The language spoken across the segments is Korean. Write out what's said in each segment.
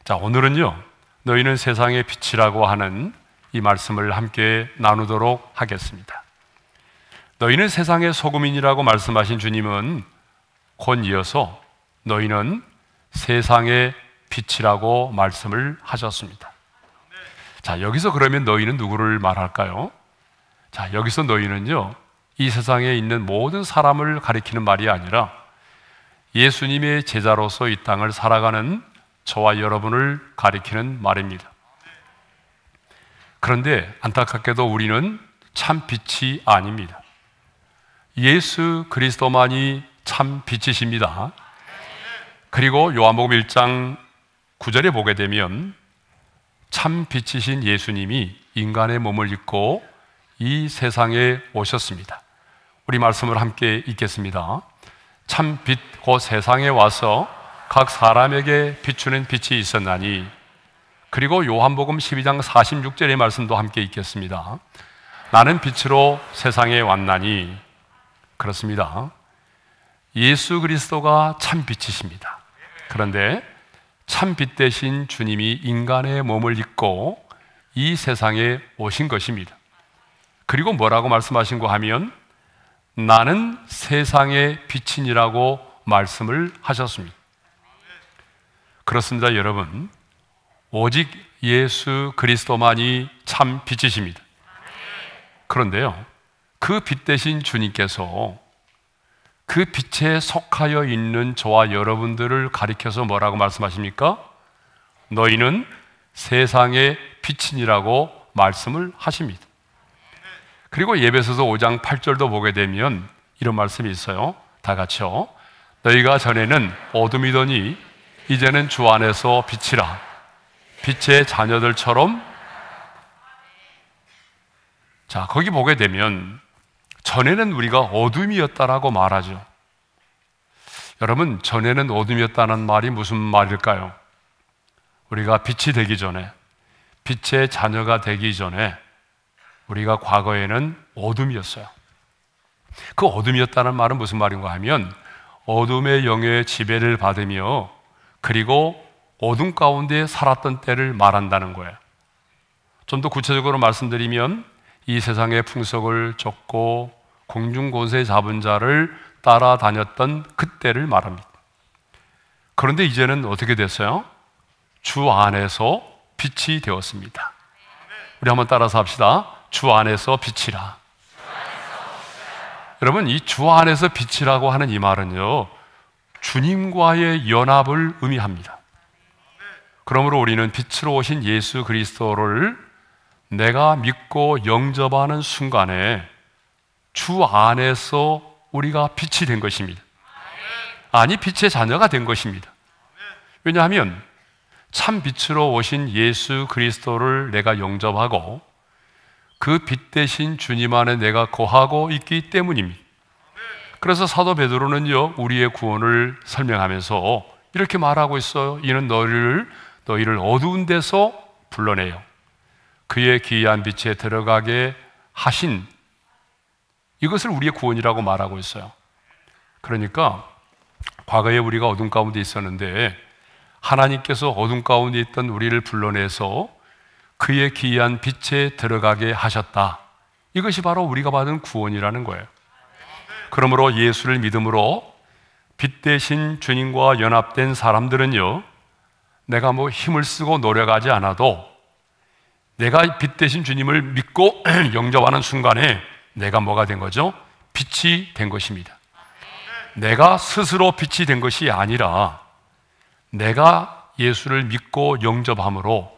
자, 오늘은요, 너희는 세상의 빛이라고 하는 이 말씀을 함께 나누도록 하겠습니다. 너희는 세상의 소금이라고 말씀하신 주님은 곧 이어서 너희는 세상의 빛이라고 말씀을 하셨습니다. 자, 여기서 그러면 너희는 누구를 말할까요? 자, 여기서 너희는요, 이 세상에 있는 모든 사람을 가리키는 말이 아니라 예수님의 제자로서 이 땅을 살아가는 저와 여러분을 가리키는 말입니다. 그런데 안타깝게도 우리는 참 빛이 아닙니다. 예수 그리스도만이 참 빛이십니다. 그리고 요한복음 1장 9절에 보게 되면 참 빛이신 예수님이 인간의 몸을 입고 이 세상에 오셨습니다. 우리 말씀을 함께 읽겠습니다. 참 빛 곧 세상에 와서 각 사람에게 비추는 빛이 있었나니. 그리고 요한복음 12장 46절의 말씀도 함께 읽겠습니다. 나는 빛으로 세상에 왔나니. 그렇습니다. 예수 그리스도가 참 빛이십니다. 그런데 참 빛 대신 주님이 인간의 몸을 입고 이 세상에 오신 것입니다. 그리고 뭐라고 말씀하신고 하면 나는 세상의 빛이니라고 말씀을 하셨습니다. 그렇습니다, 여러분. 오직 예수 그리스도만이 참 빛이십니다. 그런데요, 그 빛 대신 주님께서 그 빛에 속하여 있는 저와 여러분들을 가리켜서 뭐라고 말씀하십니까? 너희는 세상의 빛이니라고 말씀을 하십니다. 그리고 에베소서 5장 8절도 보게 되면 이런 말씀이 있어요. 다 같이요. 너희가 전에는 어둠이더니 이제는 주 안에서 빛이라. 빛의 자녀들처럼. 자, 거기 보게 되면 전에는 우리가 어둠이었다라고 말하죠. 여러분, 전에는 어둠이었다는 말이 무슨 말일까요? 우리가 빛이 되기 전에, 빛의 자녀가 되기 전에 우리가 과거에는 어둠이었어요. 그 어둠이었다는 말은 무슨 말인가 하면 어둠의 영의 지배를 받으며 그리고 어둠 가운데 살았던 때를 말한다는 거예요. 좀 더 구체적으로 말씀드리면 이 세상의 풍속을 쫓고 공중권세 잡은 자를 따라다녔던 그때를 말합니다. 그런데 이제는 어떻게 됐어요? 주 안에서 빛이 되었습니다. 우리 한번 따라서 합시다. 주 안에서 빛이라. 여러분, 이 주 안에서 빛이라고 하는 이 말은요, 주님과의 연합을 의미합니다. 그러므로 우리는 빛으로 오신 예수 그리스도를 내가 믿고 영접하는 순간에 주 안에서 우리가 빛이 된 것입니다. 아니, 빛의 자녀가 된 것입니다. 왜냐하면 참 빛으로 오신 예수 그리스도를 내가 영접하고 그 빛 대신 주님 안에 내가 거하고 있기 때문입니다. 그래서 사도 베드로는요, 우리의 구원을 설명하면서 이렇게 말하고 있어요. 이는 너희를 어두운 데서 불러내요 그의 기이한 빛에 들어가게 하신, 이것을 우리의 구원이라고 말하고 있어요. 그러니까 과거에 우리가 어둠 가운데 있었는데 하나님께서 어둠 가운데 있던 우리를 불러내서 그의 기이한 빛에 들어가게 하셨다. 이것이 바로 우리가 받은 구원이라는 거예요. 그러므로 예수를 믿음으로 빛 대신 주님과 연합된 사람들은요, 내가 뭐 힘을 쓰고 노력하지 않아도 내가 빛 대신 주님을 믿고 영접하는 순간에 내가 뭐가 된 거죠? 빛이 된 것입니다. 내가 스스로 빛이 된 것이 아니라 내가 예수를 믿고 영접함으로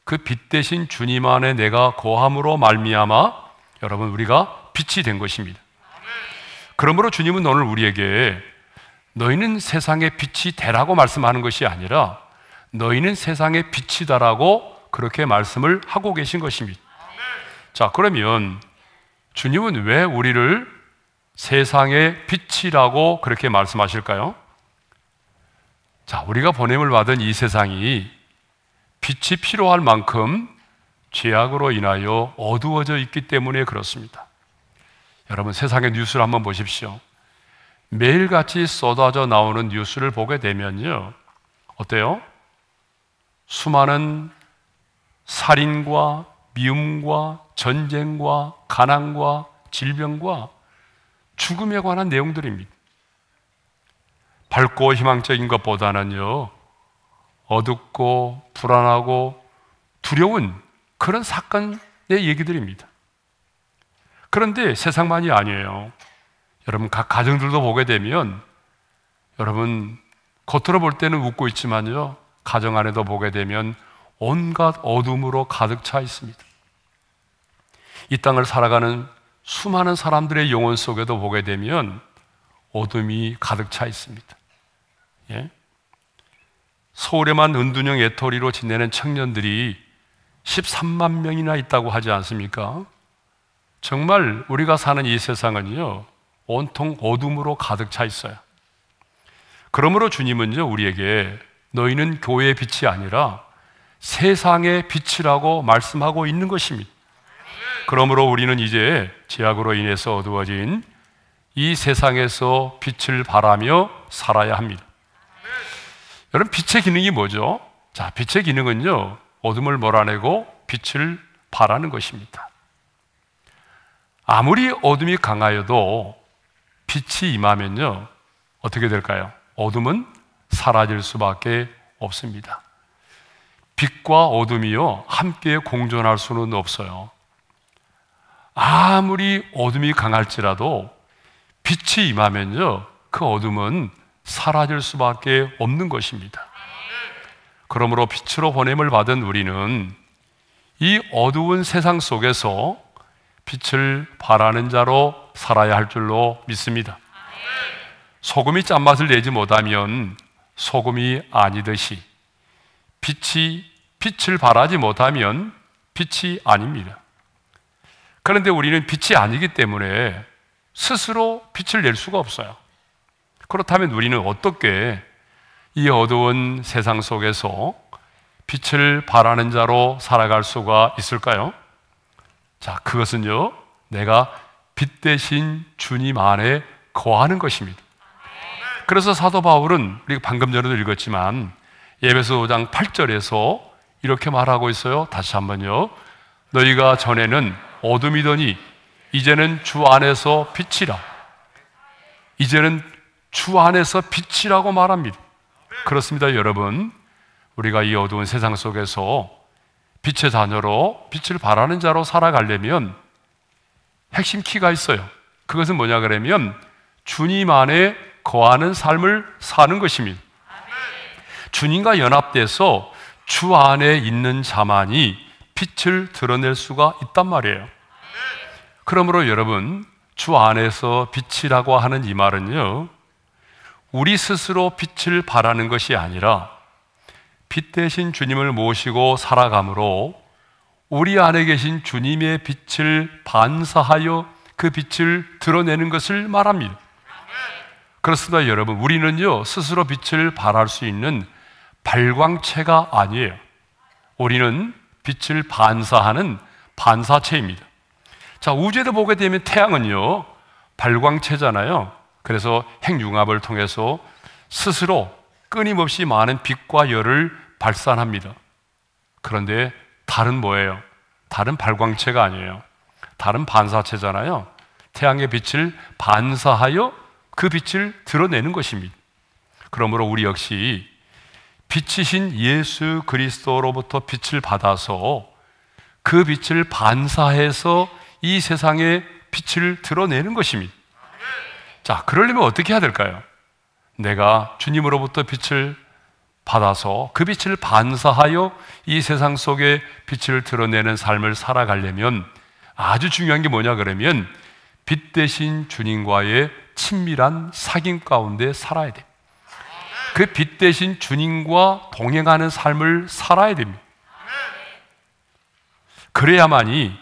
그 빛 대신 주님 안에 내가 거함으로 말미암아 여러분, 우리가 빛이 된 것입니다. 그러므로 주님은 오늘 우리에게 너희는 세상의 빛이 되라고 말씀하는 것이 아니라 너희는 세상의 빛이다라고 그렇게 말씀을 하고 계신 것입니다. 자, 그러면 주님은 왜 우리를 세상의 빛이라고 그렇게 말씀하실까요? 자, 우리가 보냄을 받은 이 세상이 빛이 필요할 만큼 죄악으로 인하여 어두워져 있기 때문에 그렇습니다. 여러분, 세상의 뉴스를 한번 보십시오. 매일같이 쏟아져 나오는 뉴스를 보게 되면요, 어때요? 수많은 살인과 미움과 전쟁과 가난과 질병과 죽음에 관한 내용들입니다. 밝고 희망적인 것보다는요, 어둡고 불안하고 두려운 그런 사건의 얘기들입니다. 그런데 세상만이 아니에요. 여러분, 각 가정들도 보게 되면, 여러분 겉으로 볼 때는 웃고 있지만요, 가정 안에도 보게 되면 온갖 어둠으로 가득 차 있습니다. 이 땅을 살아가는 수많은 사람들의 영혼 속에도 보게 되면 어둠이 가득 차 있습니다. 예? 서울에만 은둔형 외톨이로 지내는 청년들이 13만 명이나 있다고 하지 않습니까? 정말 우리가 사는 이 세상은요, 온통 어둠으로 가득 차 있어요. 그러므로 주님은요, 우리에게 너희는 교회의 빛이 아니라 세상의 빛이라고 말씀하고 있는 것입니다. 그러므로 우리는 이제 죄악으로 인해서 어두워진 이 세상에서 빛을 발하며 살아야 합니다. 여러분, 빛의 기능이 뭐죠? 자, 빛의 기능은요, 어둠을 몰아내고 빛을 발하는 것입니다. 아무리 어둠이 강하여도 빛이 임하면요, 어떻게 될까요? 어둠은 사라질 수밖에 없습니다. 빛과 어둠이요, 함께 공존할 수는 없어요. 아무리 어둠이 강할지라도 빛이 임하면요, 그 어둠은 사라질 수밖에 없는 것입니다. 그러므로 빛으로 보냄을 받은 우리는 이 어두운 세상 속에서 빛을 발하는 자로 살아야 할 줄로 믿습니다. 소금이 짠맛을 내지 못하면 소금이 아니듯이 빛이 빛을 발하지 못하면 빛이 아닙니다. 그런데 우리는 빛이 아니기 때문에 스스로 빛을 낼 수가 없어요. 그렇다면 우리는 어떻게 이 어두운 세상 속에서 빛을 발하는 자로 살아갈 수가 있을까요? 자, 그것은요, 내가 빛 대신 주님 안에 거하는 것입니다. 그래서 사도 바울은 우리가 방금 전에도 읽었지만 에베소 5장 8절에서 이렇게 말하고 있어요. 다시 한번요. 너희가 전에는 어둠이더니 이제는 주 안에서 빛이라. 이제는 주 안에서 빛이라고 말합니다. 그렇습니다, 여러분. 우리가 이 어두운 세상 속에서 빛의 자녀로 빛을 발하는 자로 살아가려면 핵심 키가 있어요. 그것은 뭐냐 그러면 주님 안에 거하는 삶을 사는 것입니다. 주님과 연합돼서 주 안에 있는 자만이 빛을 드러낼 수가 있단 말이에요. 그러므로 여러분, 주 안에서 빛이라고 하는 이 말은요, 우리 스스로 빛을 발하는 것이 아니라 빛 대신 주님을 모시고 살아감으로 우리 안에 계신 주님의 빛을 반사하여 그 빛을 드러내는 것을 말합니다. 그렇습니다, 여러분. 우리는요, 스스로 빛을 발할 수 있는 발광체가 아니에요. 우리는 빛을 반사하는 반사체입니다. 자, 우주에도 보게 되면 태양은요, 발광체잖아요. 그래서 핵융합을 통해서 스스로 끊임없이 많은 빛과 열을 발산합니다. 그런데 달은 뭐예요? 달은 발광체가 아니에요. 달은 반사체잖아요. 태양의 빛을 반사하여 그 빛을 드러내는 것입니다. 그러므로 우리 역시 빛이신 예수 그리스도로부터 빛을 받아서 그 빛을 반사해서 이 세상에 빛을 드러내는 것입니다. 자, 그러려면 어떻게 해야 될까요? 내가 주님으로부터 빛을 받아서 그 빛을 반사하여 이 세상 속에 빛을 드러내는 삶을 살아가려면 아주 중요한 게 뭐냐 그러면 빛 대신 주님과의 친밀한 사귐 가운데 살아야 돼요. 그 빛 대신 주님과 동행하는 삶을 살아야 됩니다. 그래야만이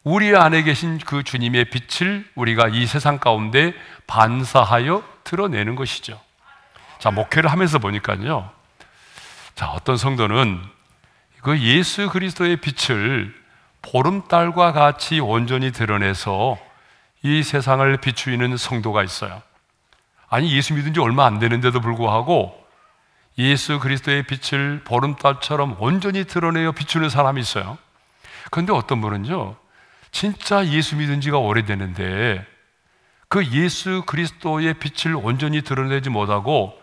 우리 안에 계신 그 주님의 빛을 우리가 이 세상 가운데 반사하여 드러내는 것이죠. 자, 목회를 하면서 보니까요, 자, 어떤 성도는 그 예수 그리스도의 빛을 보름달과 같이 온전히 드러내서 이 세상을 비추이는 성도가 있어요. 아니, 예수 믿은 지 얼마 안 되는데도 불구하고 예수 그리스도의 빛을 보름달처럼 온전히 드러내어 비추는 사람이 있어요. 그런데 어떤 분은요, 진짜 예수 믿은 지가 오래됐는데 그 예수 그리스도의 빛을 온전히 드러내지 못하고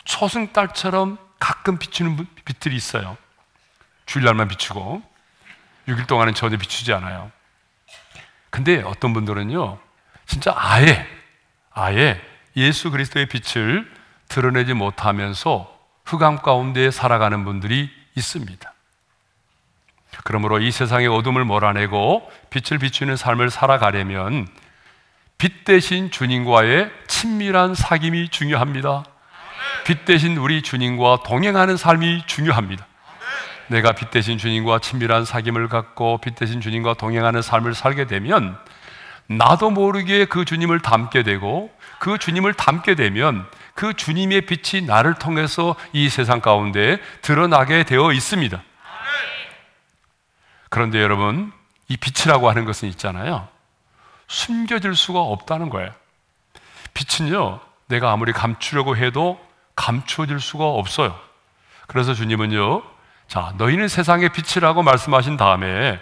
초승달처럼 가끔 비추는 빛들이 있어요. 주일날만 비추고 6일 동안은 전혀 비추지 않아요. 근데 어떤 분들은요, 진짜 아예 예수 그리스도의 빛을 드러내지 못하면서 흑암 가운데 살아가는 분들이 있습니다. 그러므로 이 세상의 어둠을 몰아내고 빛을 비추는 삶을 살아가려면 빛 대신 주님과의 친밀한 사귐이 중요합니다. 빛 대신 우리 주님과 동행하는 삶이 중요합니다. 내가 빛 대신 주님과 친밀한 사귐을 갖고 빛 대신 주님과 동행하는 삶을 살게 되면 나도 모르게 그 주님을 닮게 되고, 그 주님을 닮게 되면 그 주님의 빛이 나를 통해서 이 세상 가운데 드러나게 되어 있습니다. 그런데 여러분, 이 빛이라고 하는 것은 있잖아요, 숨겨질 수가 없다는 거예요. 빛은요, 내가 아무리 감추려고 해도 감추어질 수가 없어요. 그래서 주님은요, 자, 너희는 세상의 빛이라고 말씀하신 다음에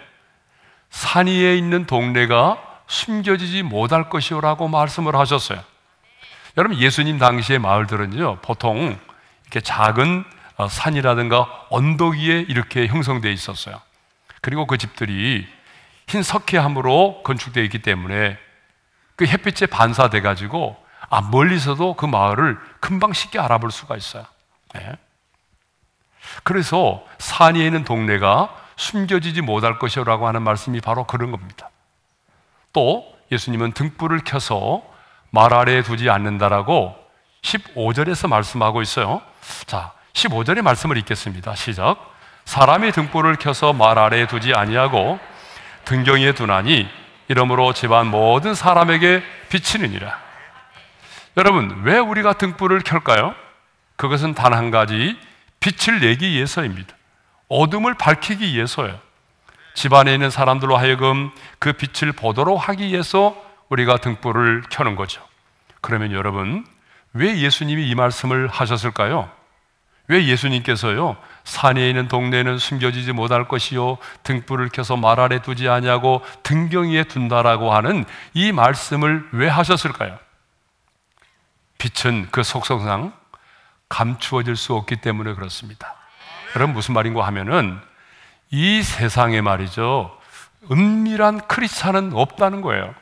산 위에 있는 동네가 숨겨지지 못할 것이오라고 말씀을 하셨어요. 여러분, 예수님 당시의 마을들은요, 보통 이렇게 작은 산이라든가 언덕 위에 이렇게 형성되어 있었어요. 그리고 그 집들이 흰 석회암으로 건축되어 있기 때문에 그 햇빛에 반사돼 가지고 멀리서도 그 마을을 금방 쉽게 알아볼 수가 있어요. 네. 그래서 산 위에 있는 동네가 숨겨지지 못할 것이라고 하는 말씀이 바로 그런 겁니다. 또 예수님은 등불을 켜서 말 아래에 두지 않는다라고 15절에서 말씀하고 있어요. 자, 15절의 말씀을 읽겠습니다. 시작. 사람이 등불을 켜서 말 아래에 두지 아니하고 등경에 두나니 이러므로 집안 모든 사람에게 비치느니라. 여러분, 왜 우리가 등불을 켤까요? 그것은 단 한 가지, 빛을 내기 위해서입니다. 어둠을 밝히기 위해서예요. 집안에 있는 사람들로 하여금 그 빛을 보도록 하기 위해서 우리가 등불을 켜는 거죠. 그러면 여러분, 왜 예수님이 이 말씀을 하셨을까요? 왜 예수님께서요, 산 위에 있는 동네는 숨겨지지 못할 것이요 등불을 켜서 말 아래 두지 아니하고 등경 위에 둔다라고 하는 이 말씀을 왜 하셨을까요? 빛은 그 속성상 감추어질 수 없기 때문에 그렇습니다. 여러분, 무슨 말인가 하면은 이 세상에 말이죠, 은밀한 크리스찬은 없다는 거예요.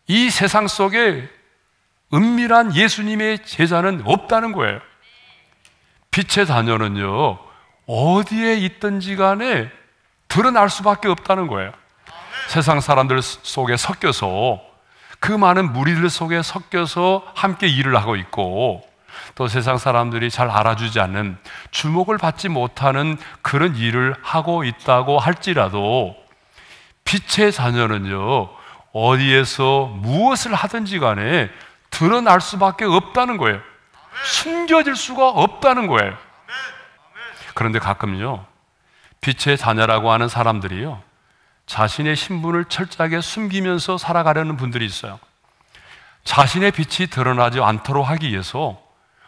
이 세상 속에 은밀한 예수님의 제자는 없다는 거예요. 빛의 자녀는요, 어디에 있든지 간에 드러날 수밖에 없다는 거예요. 세상 사람들 속에 섞여서, 그 많은 무리들 속에 섞여서 함께 일을 하고 있고, 또 세상 사람들이 잘 알아주지 않는, 주목을 받지 못하는 그런 일을 하고 있다고 할지라도 빛의 자녀는요, 어디에서 무엇을 하든지 간에 드러날 수밖에 없다는 거예요. 숨겨질 수가 없다는 거예요. 그런데 가끔요, 빛의 자녀라고 하는 사람들이요, 자신의 신분을 철저하게 숨기면서 살아가려는 분들이 있어요. 자신의 빛이 드러나지 않도록 하기 위해서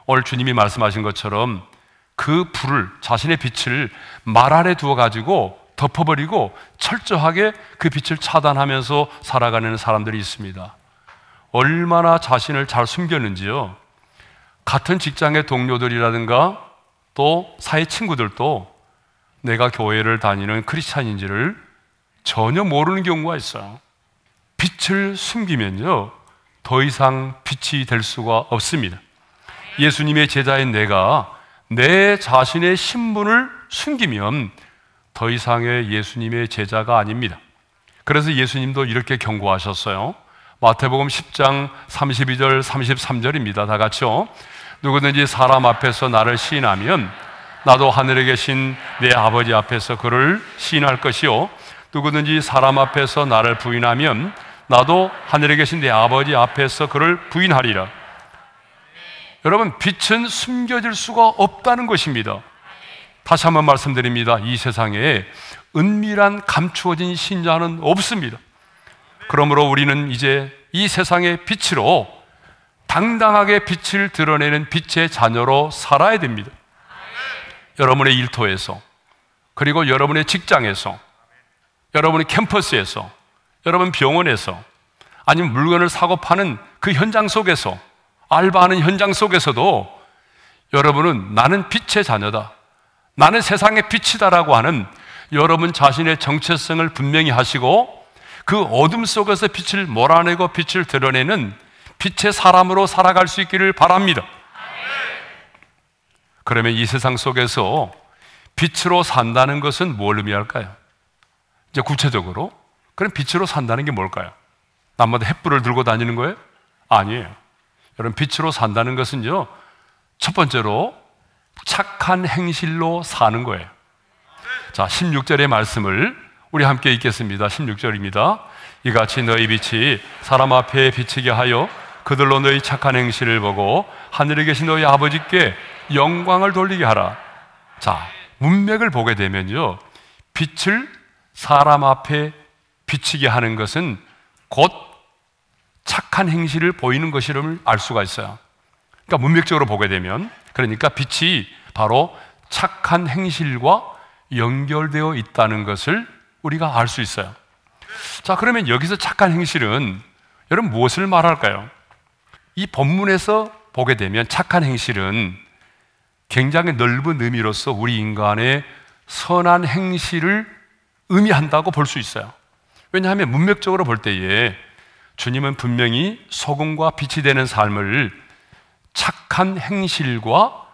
오늘 주님이 말씀하신 것처럼 그 불을, 자신의 빛을 말 아래 두어가지고 덮어버리고 철저하게 그 빛을 차단하면서 살아가는 사람들이 있습니다. 얼마나 자신을 잘 숨겼는지요, 같은 직장의 동료들이라든가 또 사회 친구들도 내가 교회를 다니는 크리스찬인지를 전혀 모르는 경우가 있어요. 빛을 숨기면요, 더 이상 빛이 될 수가 없습니다. 예수님의 제자인 내가 내 자신의 신분을 숨기면 더 이상의 예수님의 제자가 아닙니다. 그래서 예수님도 이렇게 경고하셨어요. 마태복음 10장 32절 33절입니다. 다 같이요. 누구든지 사람 앞에서 나를 시인하면 나도 하늘에 계신 내 아버지 앞에서 그를 시인할 것이요, 누구든지 사람 앞에서 나를 부인하면 나도 하늘에 계신 내 아버지 앞에서 그를 부인하리라. 여러분, 빛은 숨겨질 수가 없다는 것입니다. 다시 한번 말씀드립니다. 이 세상에 은밀한 감추어진 신자는 없습니다. 그러므로 우리는 이제 이 세상의 빛으로 당당하게 빛을 드러내는 빛의 자녀로 살아야 됩니다. 여러분의 일터에서, 그리고 여러분의 직장에서, 여러분의 캠퍼스에서, 여러분 병원에서, 아니면 물건을 사고 파는 그 현장 속에서, 알바하는 현장 속에서도 여러분은 나는 빛의 자녀다, 나는 세상의 빛이다라고 하는 여러분 자신의 정체성을 분명히 하시고 그 어둠 속에서 빛을 몰아내고 빛을 드러내는 빛의 사람으로 살아갈 수 있기를 바랍니다. 그러면 이 세상 속에서 빛으로 산다는 것은 뭘 의미할까요? 이제 구체적으로 그럼 빛으로 산다는 게 뭘까요? 남마다 횃불을 들고 다니는 거예요? 아니에요. 여러분, 빛으로 산다는 것은요, 첫 번째로 착한 행실로 사는 거예요. 자, 16절의 말씀을 우리 함께 읽겠습니다. 16절입니다. 이같이 너희 빛이 사람 앞에 비치게 하여 그들로 너희 착한 행실을 보고 하늘에 계신 너희 아버지께 영광을 돌리게 하라. 자, 문맥을 보게 되면요, 빛을 사람 앞에 비치게 하는 것은 곧 착한 행실을 보이는 것임을 알 수가 있어요. 그러니까 문맥적으로 보게 되면, 그러니까 빛이 바로 착한 행실과 연결되어 있다는 것을 우리가 알 수 있어요. 자, 그러면 여기서 착한 행실은 여러분 무엇을 말할까요? 이 본문에서 보게 되면 착한 행실은 굉장히 넓은 의미로서 우리 인간의 선한 행실을 의미한다고 볼 수 있어요. 왜냐하면 문맥적으로 볼 때에 주님은 분명히 소금과 빛이 되는 삶을 착한 행실과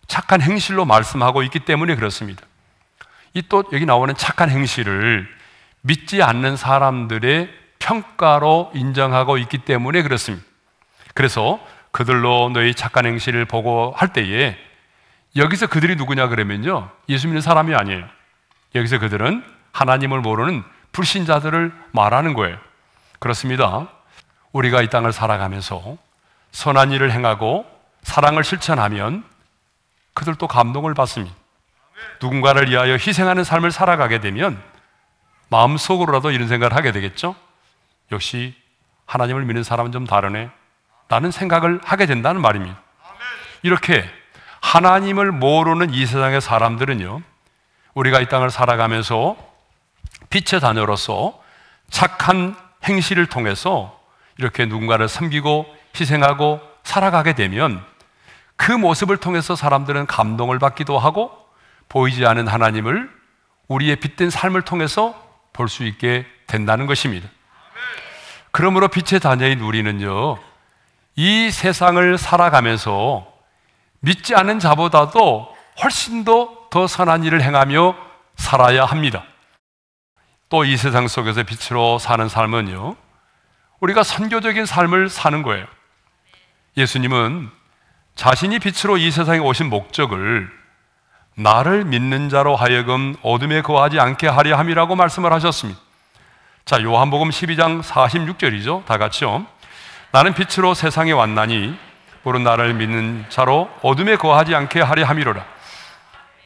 착한 행실로 말씀하고 있기 때문에 그렇습니다. 이 또 여기 나오는 착한 행실을 믿지 않는 사람들의 평가로 인정하고 있기 때문에 그렇습니다. 그래서 그들로 너희 착한 행실을 보고 할 때에 여기서 그들이 누구냐 그러면요, 예수 믿는 사람이 아니에요. 여기서 그들은 하나님을 모르는 불신자들을 말하는 거예요. 그렇습니다. 우리가 이 땅을 살아가면서 선한 일을 행하고 사랑을 실천하면 그들도 감동을 받습니다. 누군가를 위하여 희생하는 삶을 살아가게 되면 마음속으로라도 이런 생각을 하게 되겠죠. 역시 하나님을 믿는 사람은 좀 다르네 라는 생각을 하게 된다는 말입니다. 이렇게 하나님을 모르는 이 세상의 사람들은요, 우리가 이 땅을 살아가면서 빛의 자녀로서 착한 행실을 통해서 이렇게 누군가를 섬기고 희생하고 살아가게 되면 그 모습을 통해서 사람들은 감동을 받기도 하고 보이지 않은 하나님을 우리의 빛된 삶을 통해서 볼 수 있게 된다는 것입니다. 그러므로 빛의 자녀인 우리는요, 이 세상을 살아가면서 믿지 않은 자보다도 훨씬 더 선한 일을 행하며 살아야 합니다. 또 이 세상 속에서 빛으로 사는 삶은요, 우리가 선교적인 삶을 사는 거예요. 예수님은 자신이 빛으로 이 세상에 오신 목적을 나를 믿는 자로 하여금 어둠에 거하지 않게 하려 함이라고 말씀을 하셨습니다. 자, 요한복음 12장 46절이죠. 다 같이요. 나는 빛으로 세상에 왔나니 오른 나를 믿는 자로 어둠에 거하지 않게 하려 함이로라.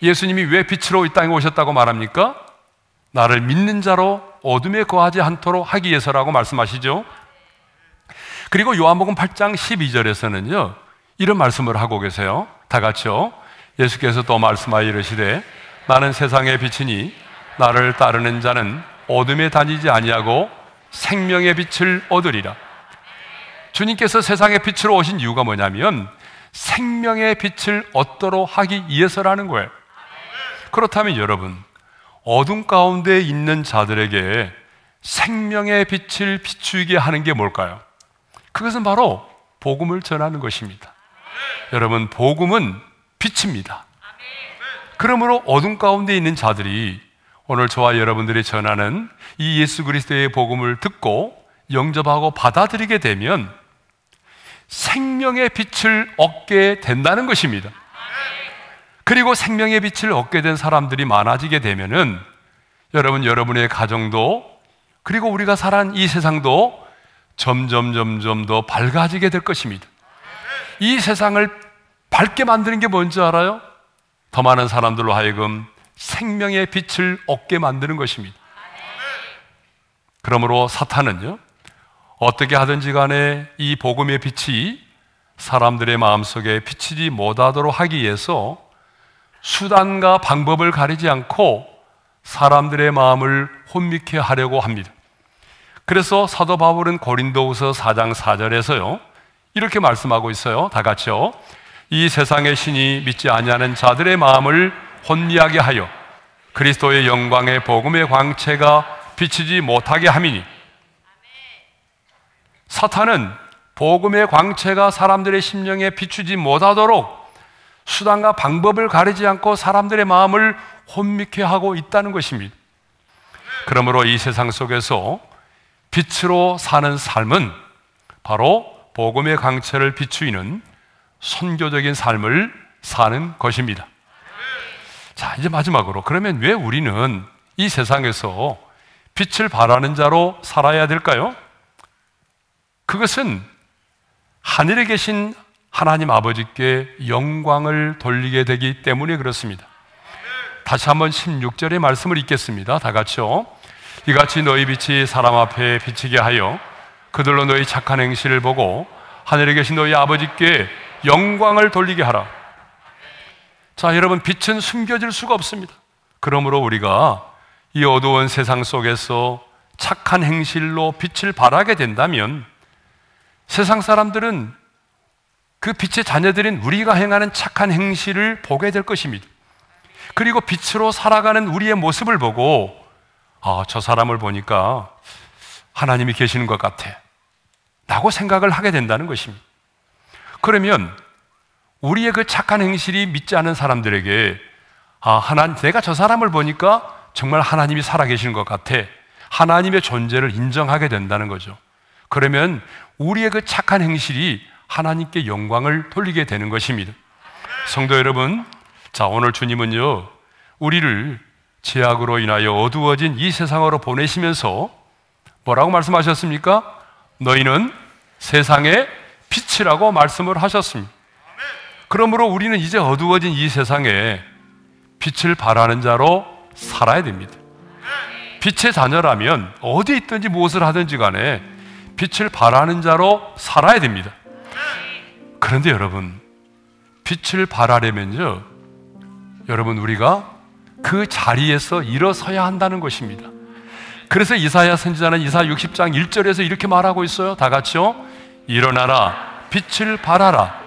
예수님이 왜 빛으로 이 땅에 오셨다고 말합니까? 나를 믿는 자로 어둠에 거하지 않도록 하기 위해서라고 말씀하시죠. 그리고 요한복음 8장 12절에서는요, 이런 말씀을 하고 계세요. 다 같이요. 예수께서 또 말씀하여 이르시되 나는 세상의 빛이니 나를 따르는 자는 어둠에 다니지 아니하고 생명의 빛을 얻으리라. 주님께서 세상의 빛으로 오신 이유가 뭐냐면 생명의 빛을 얻도록 하기 위해서라는 거예요. 그렇다면 여러분, 어둠 가운데 있는 자들에게 생명의 빛을 비추게 하는 게 뭘까요? 그것은 바로 복음을 전하는 것입니다. 여러분, 복음은 빛입니다. 그러므로 어둠 가운데 있는 자들이 오늘 저와 여러분들이 전하는 이 예수 그리스도의 복음을 듣고 영접하고 받아들이게 되면 생명의 빛을 얻게 된다는 것입니다. 그리고 생명의 빛을 얻게 된 사람들이 많아지게 되면은 여러분, 여러분의 가정도 그리고 우리가 살아가는 이 세상도 점점 더 밝아지게 될 것입니다. 이 세상을 밝게 만드는 게 뭔지 알아요? 더 많은 사람들로 하여금 생명의 빛을 얻게 만드는 것입니다. 그러므로 사탄은요, 어떻게 하든지 간에 이 복음의 빛이 사람들의 마음속에 비치지 못하도록 하기 위해서 수단과 방법을 가리지 않고 사람들의 마음을 혼미케 하려고 합니다. 그래서 사도 바울은 고린도후서 4장 4절에서요 이렇게 말씀하고 있어요. 다 같이요. 이 세상의 신이 믿지 아니하는 자들의 마음을 혼미하게 하여 그리스도의 영광의 복음의 광채가 비치지 못하게 함이니, 사탄은 복음의 광채가 사람들의 심령에 비추지 못하도록 수단과 방법을 가리지 않고 사람들의 마음을 혼미케 하고 있다는 것입니다. 그러므로 이 세상 속에서 빛으로 사는 삶은 바로 복음의 광채를 비추이는 선교적인 삶을 사는 것입니다. 자, 이제 마지막으로, 그러면 왜 우리는 이 세상에서 빛을 발하는 자로 살아야 될까요? 그것은 하늘에 계신 하나님 아버지께 영광을 돌리게 되기 때문에 그렇습니다. 다시 한번 16절의 말씀을 읽겠습니다. 다 같이요. 이같이 너희 빛이 사람 앞에 비치게 하여 그들로 너희 착한 행실을 보고 하늘에 계신 너희 아버지께 영광을 돌리게 하라. 자, 여러분, 빛은 숨겨질 수가 없습니다. 그러므로 우리가 이 어두운 세상 속에서 착한 행실로 빛을 발하게 된다면 세상 사람들은 그 빛의 자녀들인 우리가 행하는 착한 행실을 보게 될 것입니다. 그리고 빛으로 살아가는 우리의 모습을 보고, 아, 저 사람을 보니까 하나님이 계시는 것 같아 라고 생각을 하게 된다는 것입니다. 그러면 우리의 그 착한 행실이 믿지 않은 사람들에게, 아, 내가 저 사람을 보니까 정말 하나님이 살아계시는 것 같아, 하나님의 존재를 인정하게 된다는 거죠. 그러면 우리의 그 착한 행실이 하나님께 영광을 돌리게 되는 것입니다. 성도 여러분, 자, 오늘 주님은요 우리를 죄악으로 인하여 어두워진 이 세상으로 보내시면서 뭐라고 말씀하셨습니까? 너희는 세상의 빛이라고 말씀을 하셨습니다. 그러므로 우리는 이제 어두워진 이 세상에 빛을 발하는 자로 살아야 됩니다. 빛의 자녀라면 어디 있든지 무엇을 하든지 간에 빛을 발하는 자로 살아야 됩니다. 그런데 여러분, 빛을 발하려면요, 여러분, 우리가 그 자리에서 일어서야 한다는 것입니다. 그래서 이사야 선지자는 이사야 60장 1절에서 이렇게 말하고 있어요. 다 같이요. 일어나라, 빛을 발하라.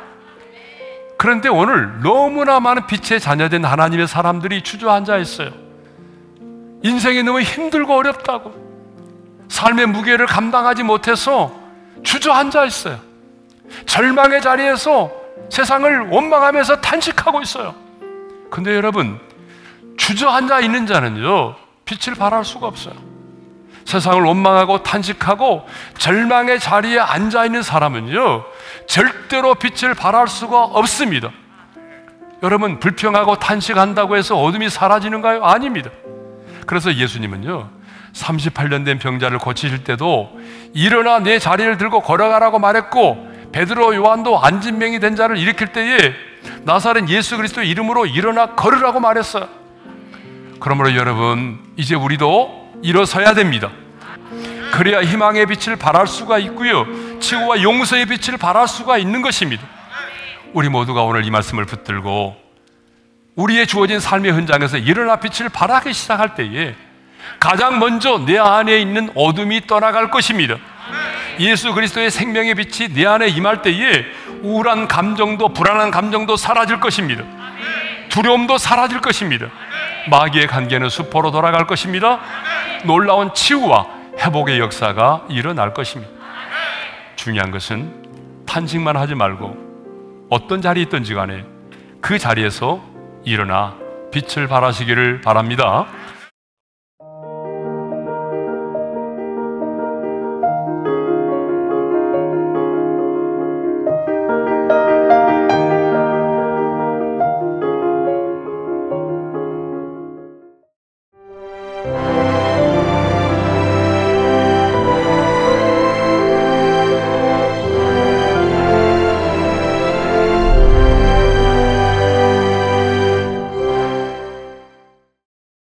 그런데 오늘 너무나 많은 빛의 자녀된 하나님의 사람들이 주저앉아 있어요. 인생이 너무 힘들고 어렵다고, 삶의 무게를 감당하지 못해서 주저앉아 있어요. 절망의 자리에서 세상을 원망하면서 탄식하고 있어요. 근데 여러분, 주저앉아 있는 자는요 빛을 발할 수가 없어요. 세상을 원망하고 탄식하고 절망의 자리에 앉아 있는 사람은요 절대로 빛을 발할 수가 없습니다. 여러분, 불평하고 탄식한다고 해서 어둠이 사라지는가요? 아닙니다. 그래서 예수님은요 38년 된 병자를 고치실 때도 일어나 내 자리를 들고 걸어가라고 말했고, 베드로 요한도 안진병이 된 자를 일으킬 때에 나사렛 예수 그리스도의 이름으로 일어나 걸으라고 말했어요. 그러므로 여러분, 이제 우리도 일어서야 됩니다. 그래야 희망의 빛을 발할 수가 있고요, 치유와 용서의 빛을 발할 수가 있는 것입니다. 우리 모두가 오늘 이 말씀을 붙들고 우리의 주어진 삶의 현장에서 일어나 빛을 발하기 시작할 때에 가장 먼저 내 안에 있는 어둠이 떠나갈 것입니다. 예수 그리스도의 생명의 빛이 내 안에 임할 때에 우울한 감정도, 불안한 감정도 사라질 것입니다. 두려움도 사라질 것입니다. 마귀의 관계는 수포로 돌아갈 것입니다. 놀라운 치유와 회복의 역사가 일어날 것입니다. 중요한 것은 탄식만 하지 말고 어떤 자리에 있든지 간에 그 자리에서 일어나 빛을 발하시기를 바랍니다.